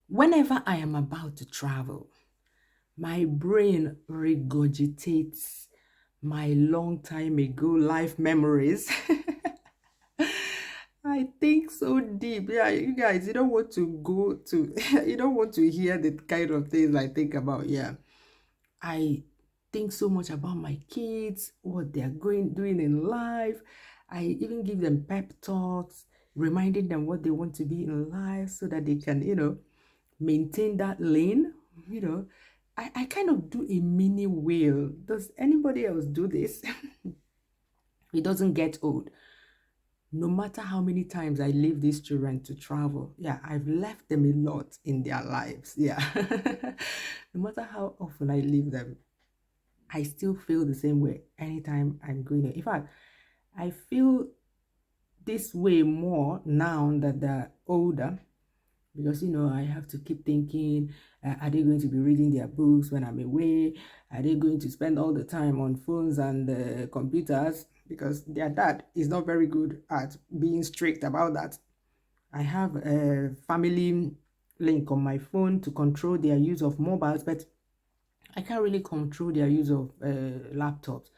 Whenever I am about to travel, my brain regurgitates my long time ago life memories. I think so deep. Yeah, you guys, you don't want to go to, you don't want to hear the kind of things I think about. Yeah. I think so much about my kids, what they're doing in life. I even give them pep talks, reminding them what they want to be in life so that they can, maintain that lane. You know, I kind of do a mini wheel. Does anybody else do this? It doesn't get old. No matter how many times I leave these children to travel, yeah, I've left them a lot in their lives. Yeah. No matter how often I leave them, I still feel the same way anytime I'm going there. In fact, I feel this way more now that they're older because I have to keep thinking, are they going to be reading their books when I'm away? Are they going to spend all the time on phones and computers? Because their dad is not very good at being strict about that. I have a family link on my phone to control their use of mobiles, but I can't really control their use of laptops.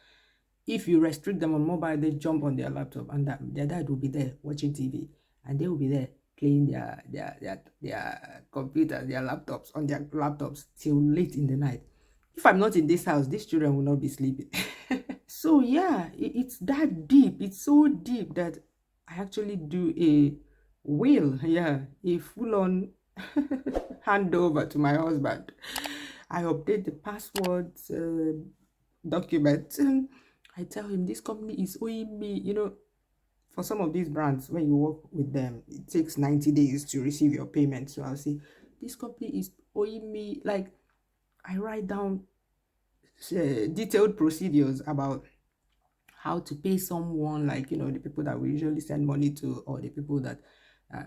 If you restrict them on mobile, they jump on their laptop, and their dad will be there watching TV, and they will be there playing their computers, their laptops on their laptops till late in the night. If I'm not in this house, these children will not be sleeping. So yeah, it's that deep. It's so deep that I actually do a will, yeah, a full-on handover to my husband. I update the passwords document. I tell him this company is owing me, for some of these brands, when you work with them, it takes 90 days to receive your payment. So I'll say, this company is owing me, like, I write down detailed procedures about how to pay someone, like, the people that we usually send money to, or the people that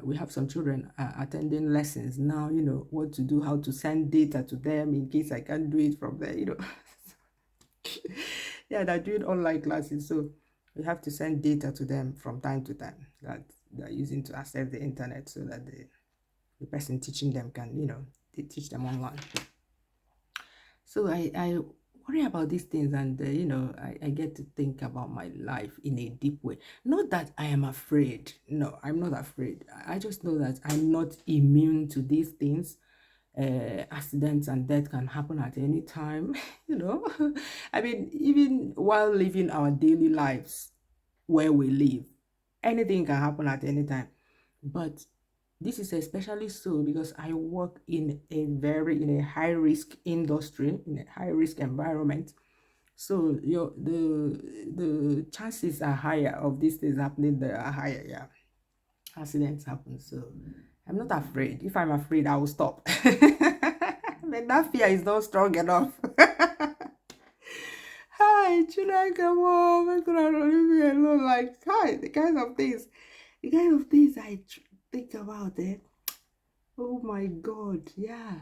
we have some children attending lessons now, what to do, how to send data to them in case I can't do it from there. Yeah, they're doing online classes, so we have to send data to them from time to time that they're using to access the internet so that the person teaching them can, they teach them online. So I worry about these things, and I get to think about my life in a deep way. Not that I am afraid. No, I'm not afraid. I just know that I'm not immune to these things. Accidents and death can happen at any time. I mean, even while living our daily lives where we live, anything can happen at any time. But this is especially so because I work in a high risk industry, in a high risk environment. So the chances are higher of these things happening there are higher. Yeah, accidents happen. So I'm not afraid. If I'm afraid, I will stop. But that fear is not strong enough. Hi, children, come on, why could I not leave me alone? Like, hi, the kind of things think about it. Oh my God, yeah.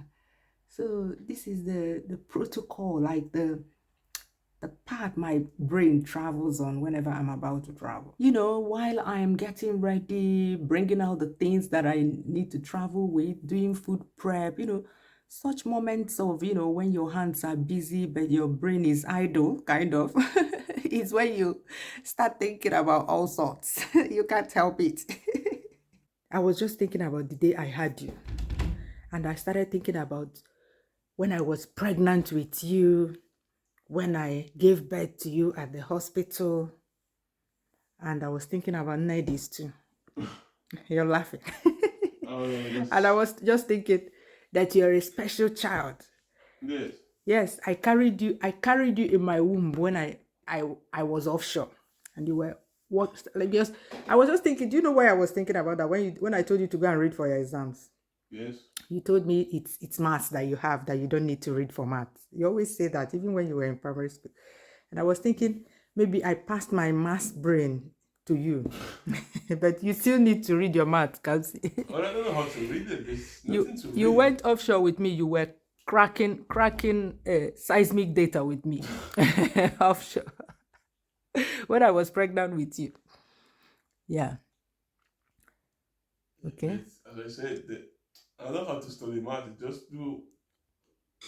So this is the protocol, like the path my brain travels on whenever I'm about to travel. While I'm getting ready, bringing out the things that I need to travel with, doing food prep, such moments of, when your hands are busy, but your brain is idle, kind of, is when you start thinking about all sorts. You can't help it. I was just thinking about the day I had you, and I started thinking about when I was pregnant with you, when I gave birth to you at the hospital, and I was thinking about Nedis too. You're laughing. Oh, yes. And I was just thinking that you're a special child. Yes. Yes, I carried you in my womb when I was offshore. And you were what, like, just I was just thinking, do you know why I was thinking about that when I told you to go and read for your exams? Yes. You told me it's maths that you have, that you don't need to read for maths. You always say that even when you were in primary school. And I was thinking maybe I passed my maths brain to you. But you still need to read your maths, because Well, I don't know how to read it. There's you nothing to you read. went offshore with me. You were cracking seismic data with me offshore when I was pregnant with you. Yeah. Okay. It's, as I said, I don't have to study math. Just do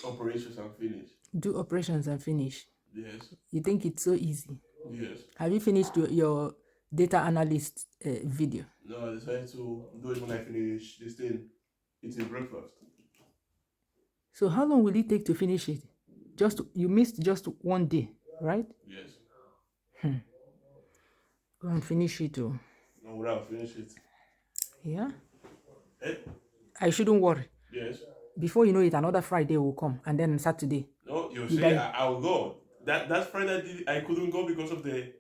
operations and finish. Do operations and finish. Yes. You think it's so easy? Yes. Have you finished your data analyst video? No, I decided to do it when I finish this thing. Eating breakfast. So how long will it take to finish it? You missed just one day, right? Yes. Go and finish it too. No, without finish it. Yeah? Eh? I shouldn't worry. Yes. Before you know it, another Friday will come, and then Saturday. No, you say I will go. That Friday I couldn't go because of the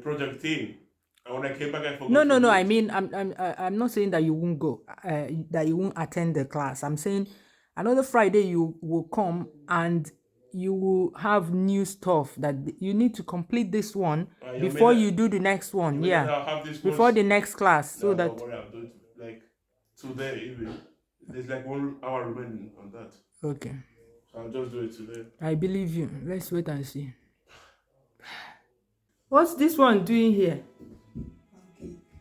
project thing. And when I came back, I forgot. No. I mean, I'm not saying that you won't go, that you won't attend the class. I'm saying another Friday you will come and you will have new stuff that you need to complete this one before you do the next one. Yeah, I'll have this before the next class, so that. Don't worry, I'll do it like today even. There's like 1 hour remaining on that. Okay. So I'll just do it today. I believe you. Let's wait and see. What's this one doing here?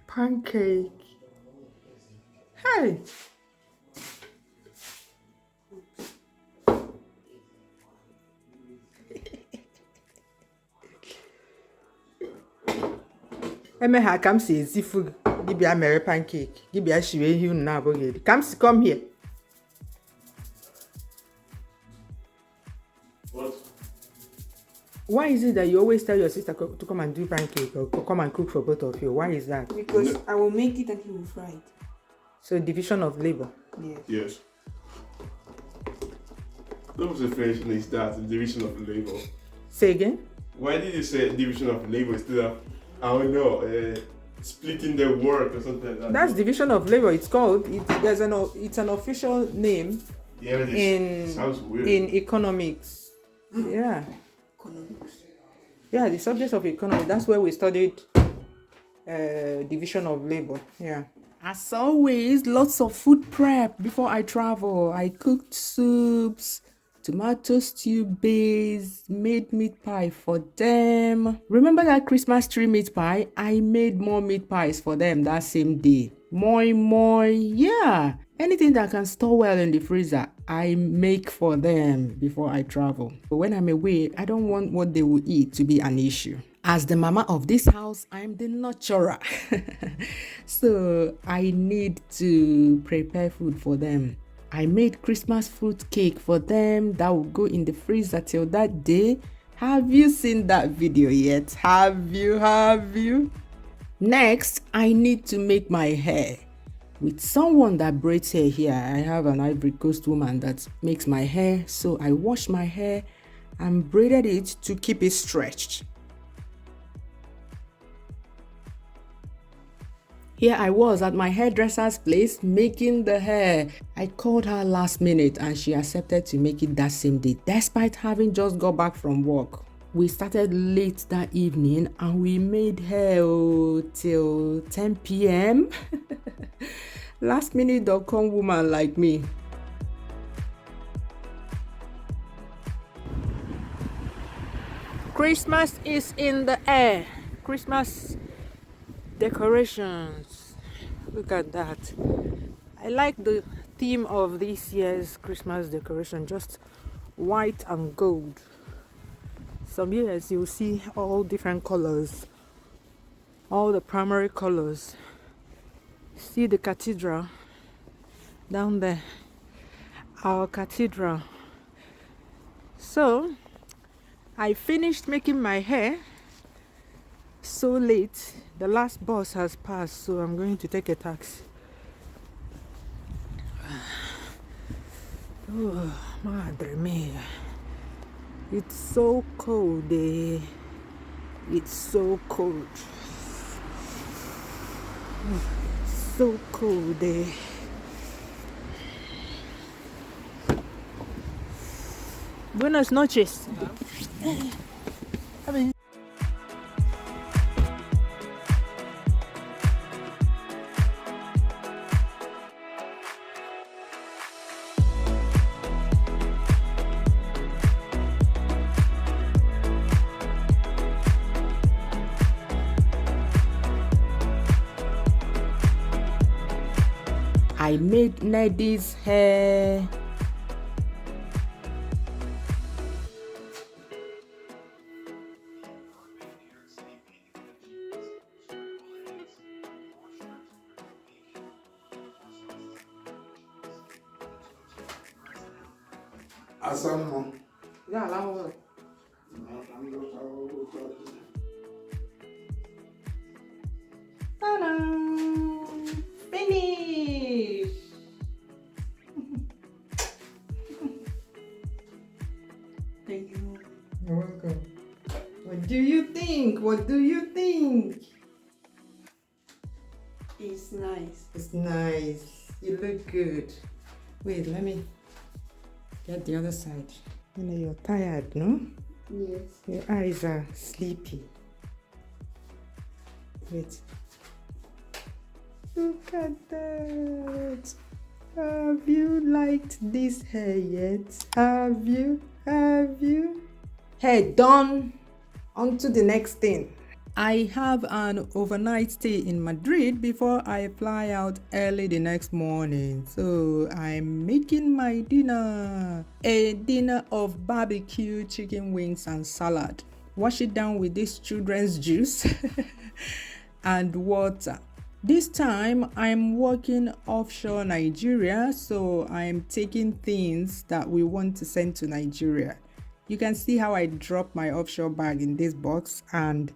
Pancake. Hey. Emeha come see food. Give me a merry pancake. Give me a shiwe you now. Come here. What? Why is it that you always tell your sister to come and do pancake or come and cook for both of you? Why is that? Because I will make it and he will fry it. So division of labor. Yes. Yes. That was a definition is that the division of labor. Say again? Why did you say division of labor instead of, I don't know, splitting the work or something like that? That's division of labor. It's called. It's an official name. Yeah, but it sounds weird. In economics. Yeah. Economics. Yeah, the subject of economics. That's where we studied division of labor. Yeah. As always, lots of food prep before I travel. I cooked soups, tomato stew base, made meat pie for them. Remember that Christmas tree meat pie? I made more meat pies for them that same day. Moi, yeah. Anything that can store well in the freezer, I make for them before I travel. But when I'm away, I don't want what they will eat to be an issue. As the mama of this house, I'm the nurturer. So I need to prepare food for them. I made Christmas fruit cake for them that will go in the freezer till that day. Have you seen that video yet? Have you? Next, I need to make my hair. With someone that braids hair here, I have an Ivory Coast woman that makes my hair. So I washed my hair and braided it to keep it stretched. Here I was at my hairdresser's place making the hair. I called her last minute and she accepted to make it that same day despite having just got back from work. We started late that evening and we made hair till 10 p.m. Lastminute.com woman like me. Christmas is in the air. Christmas decorations. Look at that. I like the theme of this year's Christmas decoration, just white and gold. Some years you'll see all different colors, all the primary colors. See the cathedral down there, our cathedral. So I finished making my hair so late. The last bus has passed, so I'm going to take a taxi. Oh, madre mia. It's so cold, eh? It's so cold. So cold, eh? Buenas noches. I I made Neddy's hair. Asam. Yeah, allow. Ta-da! Finish! Thank you. You're welcome. What do you think? What do you think? It's nice. It's nice. You look good. Wait, let me get the other side. You know, you're tired, no? Yes. Your eyes are sleepy. Wait. Look at that. Have you liked this hair yet? Have you? Have you? Hair done. On to the next thing. I have an overnight stay in Madrid before I fly out early the next morning. So I'm making my dinner. A dinner of barbecue, chicken wings and salad. Wash it down with this children's juice and water. This time I'm working offshore Nigeria, so I'm taking things that we want to send to Nigeria. You can see how I dropped my offshore bag in this box, and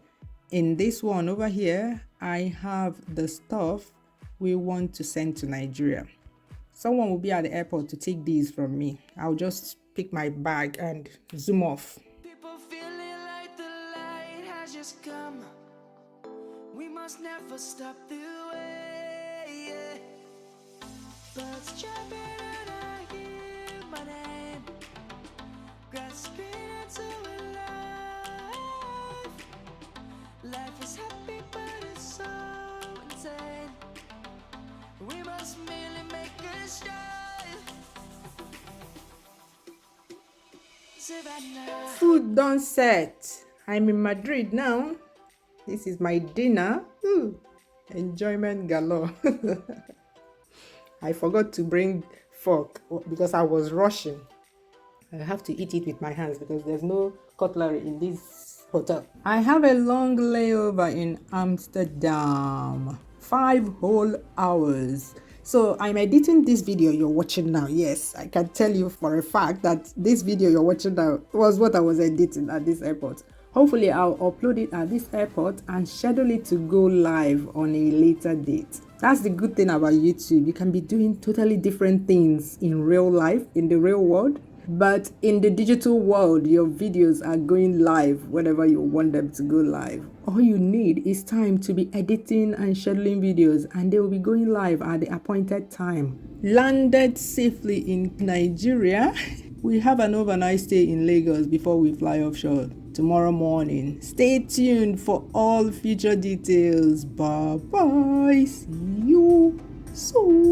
in this one over here, I have the stuff we want to send to Nigeria. Someone will be at the airport to take these from me. I'll just pick my bag and zoom off. People feeling like the light has just come. We must never stop the way. Yeah. Birds jumping and I hear my name, grasping into life. Life is happy but it's so insane. We must merely make a strive. Savannah. Food done set. I'm in Madrid now. This is my dinner. Ooh, enjoyment galore. I forgot to bring fork because I was rushing. I have to eat it with my hands because there's no cutlery in this hotel. I have a long layover in Amsterdam. 5 whole hours. So I'm editing this video you're watching now. Yes, I can tell you for a fact that this video you're watching now was what I was editing at this airport. Hopefully I'll upload it at this airport and schedule it to go live on a later date. That's the good thing about YouTube. You can be doing totally different things in real life, in the real world. But in the digital world, your videos are going live whenever you want them to go live. All you need is time to be editing and scheduling videos, and they will be going live at the appointed time. Landed safely in Nigeria. We have an overnight stay in Lagos before we fly offshore tomorrow morning. Stay tuned for all future details. Bye bye. See you soon.